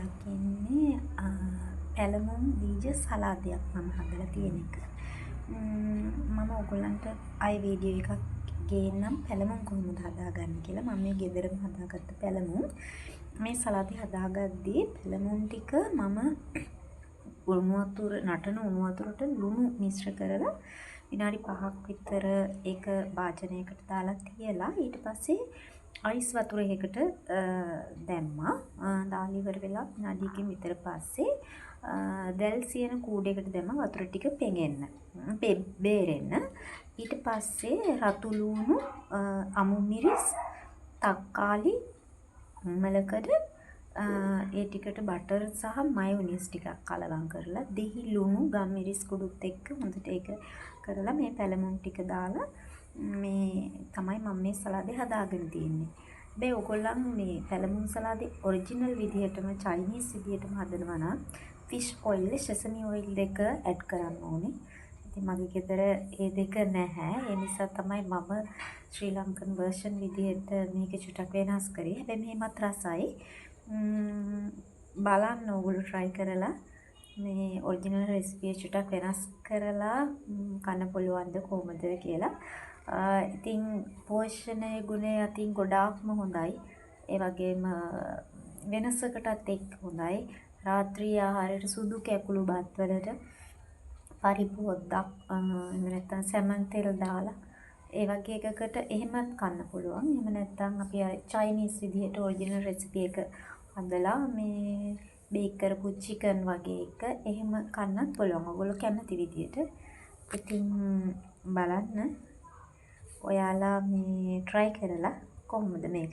දකින්නේ පැලමුම් බීජ සලාදයක් මම හදලා තියෙන එක. මම ඔයගොල්ලන්ට ආයි වීඩියෝ එකක් ගේන්නම් පැලමුම් කොහොමද හදාගන්නේ කියලා. මම මේ ගෙදරම හදාගත්ත පැලමුම්. මේ සලාදේ හදාගද්දී පැලමුම් ටික මම නටන උණු වතුරට ලුණු මිශ්‍ර කරලා විනාඩි 5ක් විතර ඒක භාජනයකට දාලා තියලා ඊට පස්සේ අයිස් වතුර එකකට දැම්මා. දාලා ඉවර වෙලා විනාඩියකින් විතර පස්සේ දැල් සියන කූඩේකට දැම්මා වතුර ටික පෙඟෙන්න. බේරෙන්න. ඊට පස්සේ රතු ලුණු, අමු මිරිස්, තක්කාලි, මලකඩ ඒ ටිකට බටර් සහ මයොනයිස් ටිකක් කලවම් කරලා දෙහි ලුණු ගම්මිරිස් කුඩුත් එක්ක හොඳට ඒක කරලා මේ පැලමුම් ටික දාලා මේ තමයි මම මේ සලාදේ හදාගෙන තියෙන්නේ. හැබැයි ඔයගොල්ලන් මේ පැලමුම් සලාදේ ඔරිජිනල් විදිහටම චයිනීස් විදිහටම හදනවා නම් ෆිෂ් ඔයිල්, සෙසමි ඔයිල් දෙක ඇඩ් කරන්න ඕනේ. ඉතින් මගේ ගෙදර ඒ දෙක නැහැ. ඒ නිසා තමයි මම ශ්‍රී ලංකන් වර්ෂන් විදිහට මේක චුට්ටක් වෙනස් කරේ. හැබැයි මේවත් රසයි. බලන්න ඕගොල්ලෝ try කරලා මේ ඔරිජිනල් රෙසිපි චුට්ටක් වෙනස් කරලා කන්න පුළුවන්ද කොහොමද කියලා. ඉතින් පෝෂණයේ ගුණය අතින් ගොඩාක්ම හොඳයි. ඒ වගේම වෙනසකටත් එක්ක හොඳයි. රාත්‍රී ආහාරයට සුදු කැකුළු බත් වලට පරිප්පු හොද්දක් එහෙම නැත්නම් සැමන් තෙල් දාලා ඒ වගේ එකකට එහෙමත් කන්න පුළුවන්. එහෙම නැත්නම් අපි චයිනීස් විදිහට ඔරිජිනල් රෙසිපි එක හදලා මේ බේක් කරපු චිකන් වගේ එක එහෙම කන්නත් පුළුවන්. ඔයගොල්ලෝ කැමති විදිහට. ඉතින් බලන්න ඔයාලා මේ try කරලා කොහොමද මේක